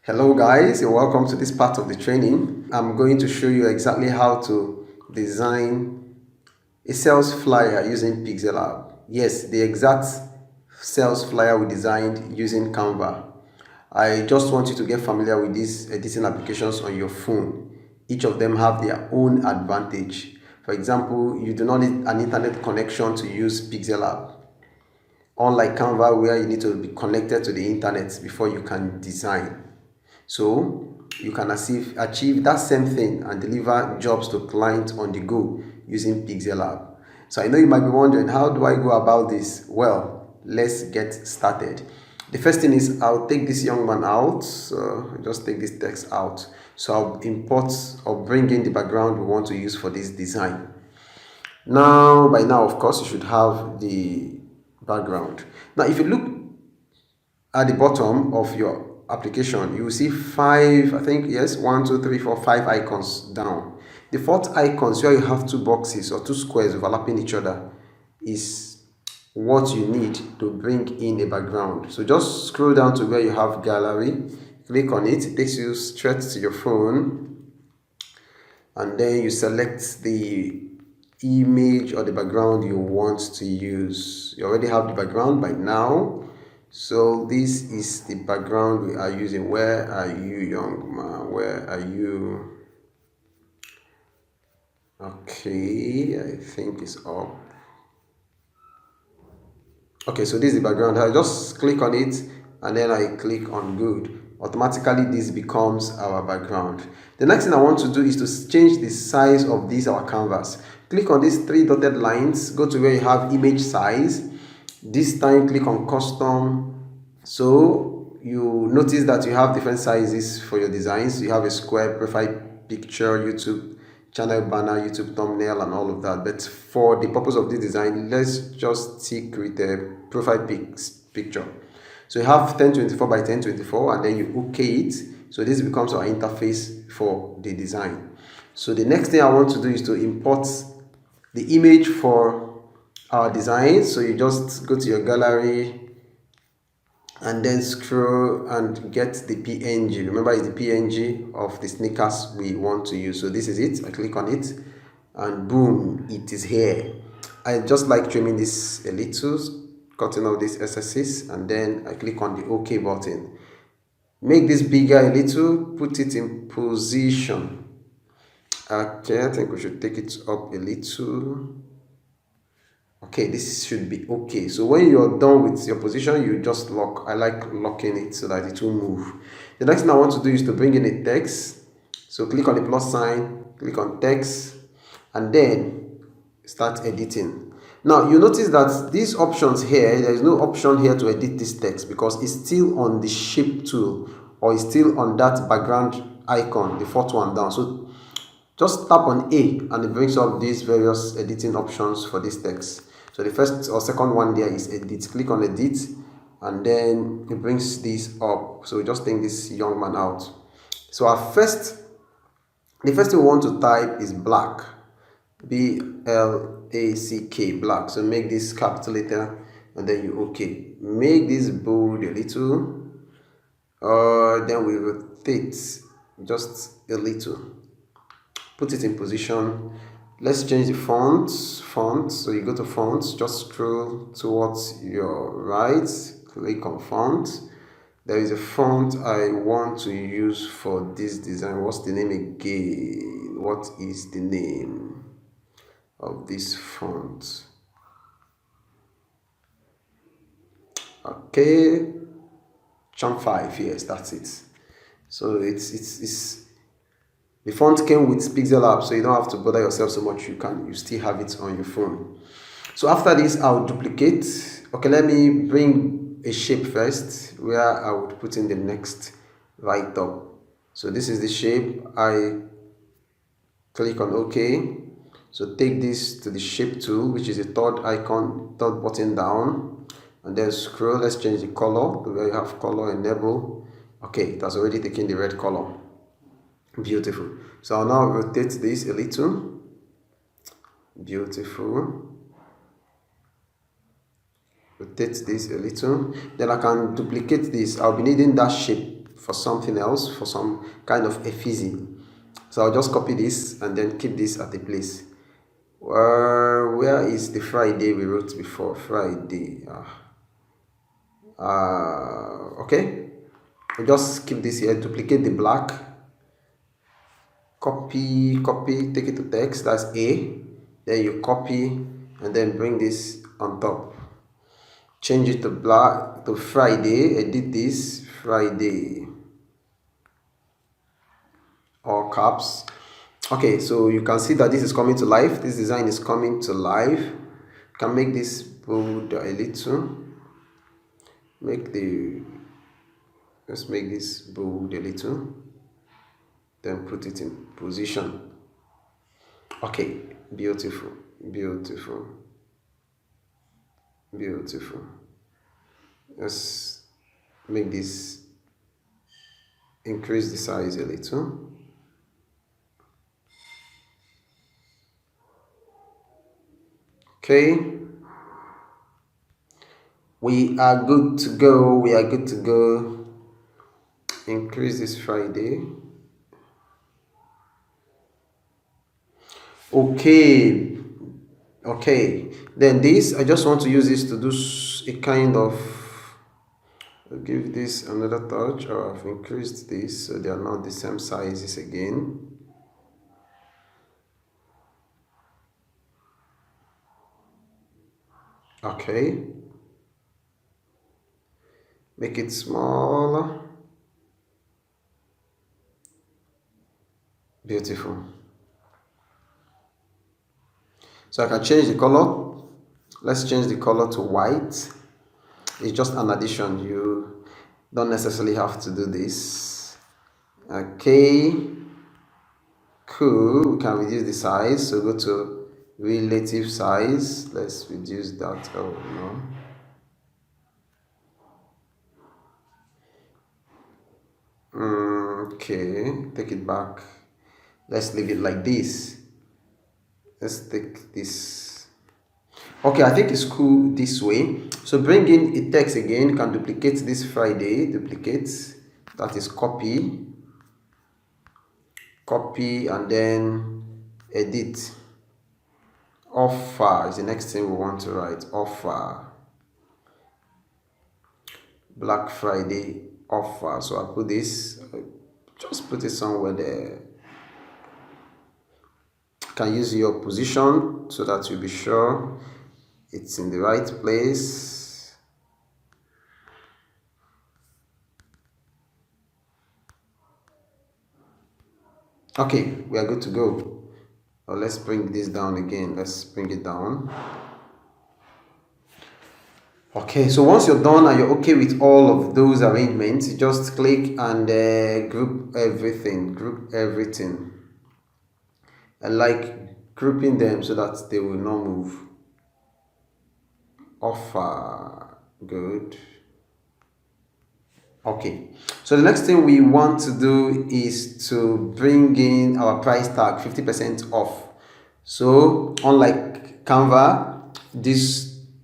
Hello guys, and welcome to this part of the training. I'm going to show you exactly how to design a sales flyer using Pixellab. Yes, the exact sales flyer we designed using Canva. I just want you to get familiar with these editing applications on your phone. Each of them have their own advantage. For example, you do not need an internet connection to use Pixellab. Unlike Canva, where you need to be connected to the internet before you can design. So you can achieve that same thing and deliver jobs to clients on the go using Pixellab. So I know you might be wondering, how do I go about this? Well, let's get started. The first thing is I'll take this young man out. So just take this text out. So I'll import or bring in the background we want to use for this design. By now, of course, you should have the background. Now, if you look at the bottom of your application, you will see five, I think, yes, 1, 2, 3, 4, 5 icons down. The fourth icon, where you have two boxes or two squares overlapping each other, is what you need to bring in a background. So just scroll down to where you have gallery, click on it, it takes you straight to your phone, and then you select the image or the background you want to use. You already have the background by now. So this is the background we are using. Where are you, young man? Where are you? Okay, I think it's up. Okay, so this is the background. I just click on it and then I click on good. Automatically this becomes our background. The next thing I want to do is to change the size of this our canvas. Click on these three dotted lines, go to where you have image size. This time click on custom. So you notice that you have different sizes for your designs. You have a square, profile picture, YouTube channel banner, YouTube thumbnail, and all of that. But for the purpose of this design, let's just stick with the profile picture. So you have 1024 by 1024, and then you OK it. So this becomes our interface for the design. So the next thing I want to do is to import the image for our design. So you just go to your gallery and then scroll and get the PNG. Remember, it's the PNG of the sneakers we want to use. So this is it. I click on it and boom, it is here. I just like trimming this a little, cutting out these excesses, and then I click on the OK button. Make this bigger a little, put it in position. Okay, I think we should take it up a little. Okay, this should be okay. So when you're done with your position, you just lock. I like locking it so that it will move. The next thing I want to do is to bring in a text. So click on the plus sign, click on text, and then start editing. Now you notice that these options here, there is no option here to edit this text because it's still on the shape tool, or it's still on that background icon, the fourth one down. So just tap on A and it brings up these various editing options for this text. So the first or second one there is edit. Click on edit and then it brings this up. So we just take this young man out. So the first thing we want to type is black. B-L-A-C-K, black. So make this capital letter and then you OK. Make this bold a little. Then we rotate just a little. Put it in position. Let's change the font. So you go to fonts, just scroll towards your right, click on font. There is a font I want to use for this design. What's the name again? What is the name of this font? Okay, Chunk 5, yes, that's it. So it's the font came with Pixellab, so you don't have to bother yourself so much. You still have it on your phone. So after this, I'll duplicate. Okay, let me bring a shape first where I would put in the next right up. So this is the shape. I click on OK. So take this to the shape tool, which is the third icon, third button down, and then scroll. Let's change the color to where you have color enable. Okay, it has already taken the red color. Beautiful. So I'll now rotate this a little. Beautiful. Rotate this a little. Then I can duplicate this. I'll be needing that shape for something else, for some kind of effigy. So I'll just copy this and then keep this at a place. Where is the Friday we wrote before? Friday. Okay. We'll just keep this here, duplicate the black, copy, take it to text, that's A. Then you copy and then bring this on top. Change it to black, to Friday, edit this, Friday. All caps. Okay, so you can see that this is coming to life. This design is coming to life. You can make this bold a little. Let's make this bold a little. Then put it in position. Okay, beautiful, beautiful, beautiful. Let's make this, increase the size a little. Okay, we are good to go. We are good to go. Increase this Friday. Okay, then this, I just want to use this to do a kind of, I'll give this another touch, or I've increased this so they are not the same sizes again. Okay, make it smaller. Beautiful. So I can change the color. Let's change the color to white. It's just an addition. You don't necessarily have to do this. Okay, cool. We can reduce the size. So go to relative size. Let's reduce that. Oh no. Okay, take it back. Let's leave it like this. Let's take this. Okay, I think it's cool this way. So bring in a text again. You can duplicate this Friday. Duplicate. That is copy. Copy and then edit. Offer is the next thing we want to write. Offer. Black Friday offer. So I'll put this. Just put it somewhere there. You can use your position so that you'll be sure it's in the right place. Okay, we are good to go. Now let's bring this down again. Let's bring it down. Okay, so once you're done and you're okay with all of those arrangements, you just click and group everything. I like grouping them so that they will not move. Offer, good. Okay, so the next thing we want to do is to bring in our price tag 50% off. So unlike Canva,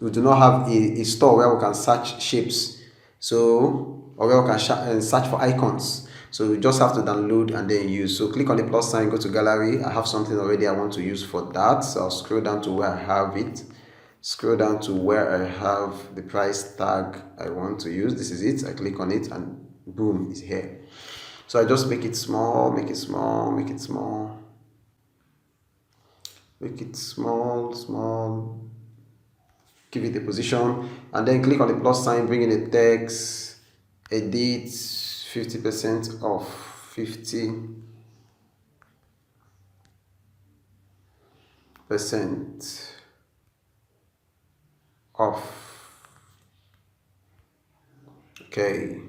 we do not have a store where we can search shapes, or where we can search for icons. So you just have to download and then use. So click on the plus sign, go to gallery. I have something already I want to use for that, so I'll scroll down to where I have it. Scroll down to where I have the price tag I want to use. This is it. I click on it and boom, it's here. So I just make it small, make it small, make it small, make it small, give it a position, and then click on the plus sign, bring in a text, edit, 50% off, 50% off. Okay,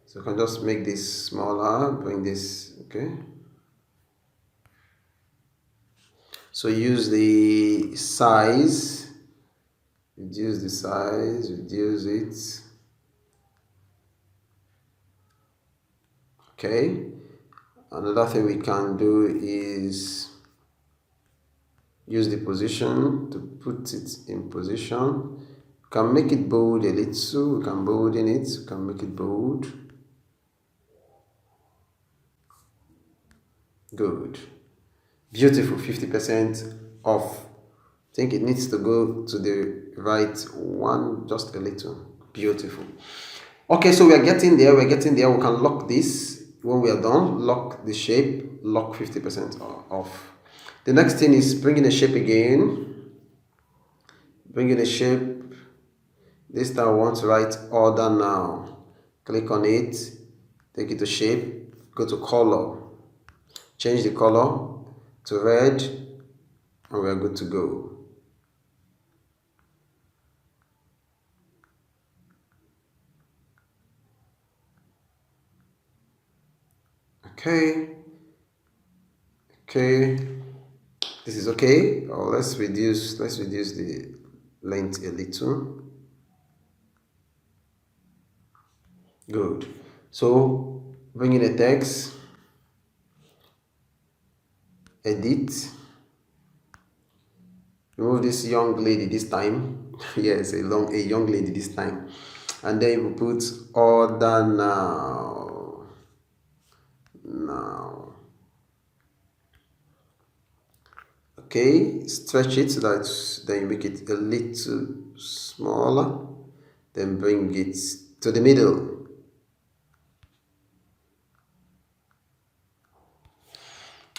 so I can just make this smaller, bring this, okay. So use the size, reduce the size, reduce it. Okay, another thing we can do is use the position to put it in position. You can make it bold a little. We can bolden it. We can make it bold. Good. Beautiful. 50% off. I think it needs to go to the right one, just a little. Beautiful. Okay, so we are getting there. We're getting there. We can lock this. When we are done, lock the shape. Lock 50% off. The next thing is bringing a shape again. Bringing a shape. This time I want to write order now. Click on it. Take it to shape. Go to color. Change the color to red. And we're good to go. Okay. This is okay. Oh, let's reduce the length a little. Good. So bring in a text. Edit. Remove this young lady this time. Yes, a young lady this time. And then we put order now. Okay, stretch it so that then you make it a little smaller. Then bring it to the middle.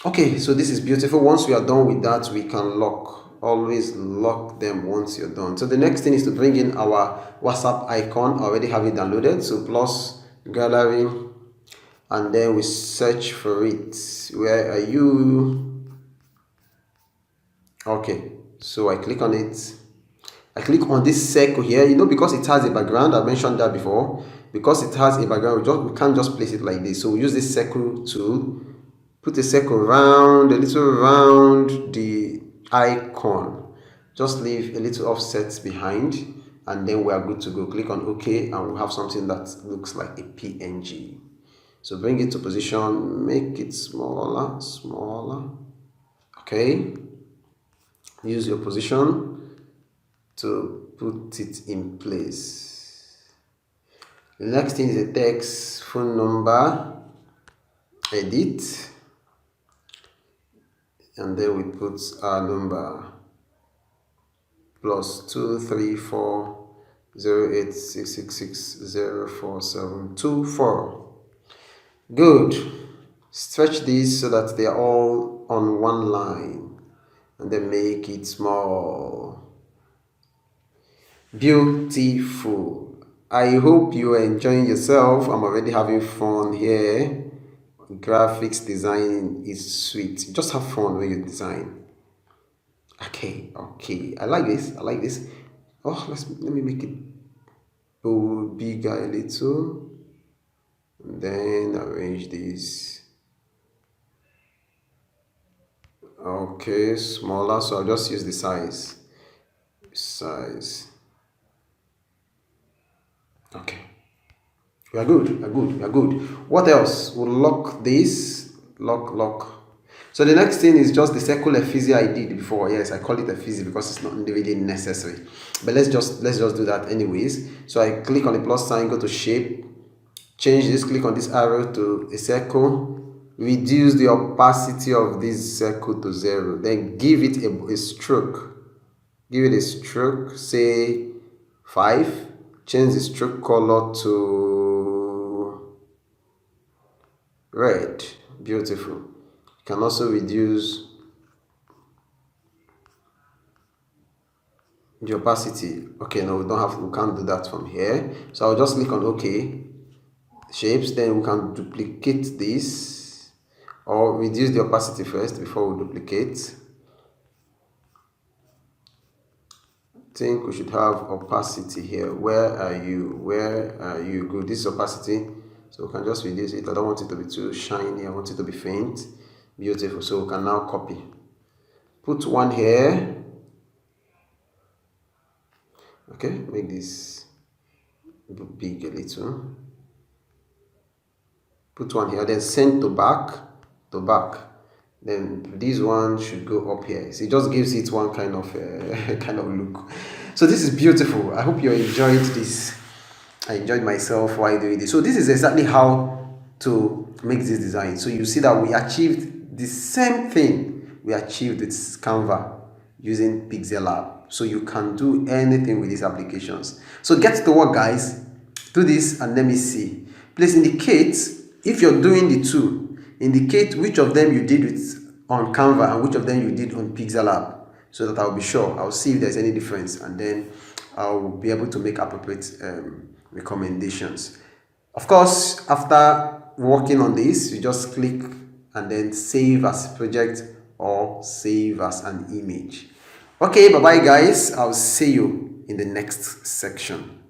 Okay, so this is beautiful. Once we are done with that, we can lock. Always lock them once you're done. So the next thing is to bring in our WhatsApp icon. I already have it downloaded. So plus gallery, and then we search for it. Where are you? Okay, so I click on it. I click on this circle here, because it has a background. I mentioned that before. Because it has a background, we can't just place it like this. So we use this circle tool, put a circle round, a little round the icon. Just leave a little offset behind, and then we are good to go. Click on OK, and we'll have something that looks like a PNG. So bring it to position, make it smaller. Okay. Use your position to put it in place. The next thing is a text, phone number, edit, and then we put our number +234 08666044724. Good. Stretch these so that they are all on one line. And then make it small. Beautiful. I hope you are enjoying yourself. I'm already having fun here. Graphics design is sweet. Just have fun when you design. Okay. I like this. Oh, let me make it bigger a little. And then arrange this. Okay, smaller, so I'll just use the size. Okay. We are good. What else? We'll lock this. Lock. So the next thing is just the circle effigy I did before. Yes, I call it effigy because it's not really necessary. But let's just do that anyways. So I click on the plus sign, go to shape, change this, click on this arrow to a circle. Reduce the opacity of this circle to 0. Then give it a stroke. Give it a stroke, say 5. Change the stroke color to red. Beautiful. You can also reduce the opacity. Okay, no, we can't do that from here. So I'll just click on OK. Shapes, then we can duplicate this. Or reduce the opacity first before we duplicate. I think we should have opacity here. Where are you? Good. This is opacity. So we can just reduce it. I don't want it to be too shiny. I want it to be faint. Beautiful. So we can now copy. Put one here. Okay, make this big a little. Put one here. Then send to back. Then this one should go up here. So it just gives it one kind of look. So this is beautiful. I hope you enjoyed this. I enjoyed myself while doing this. So this is exactly how to make this design. So you see that we achieved the same thing we achieved with Canva using Pixellab. So you can do anything with these applications. So get to work, guys. Do this and let me see. Please indicate, if you're doing the two, indicate which of them you did with on Canva and which of them you did on Pixellab, so that I'll be sure. I'll see if there's any difference, and then I'll be able to make appropriate recommendations. Of course, after working on this, you just click and then save as project or save as an image. Okay, bye bye guys. I'll see you in the next section.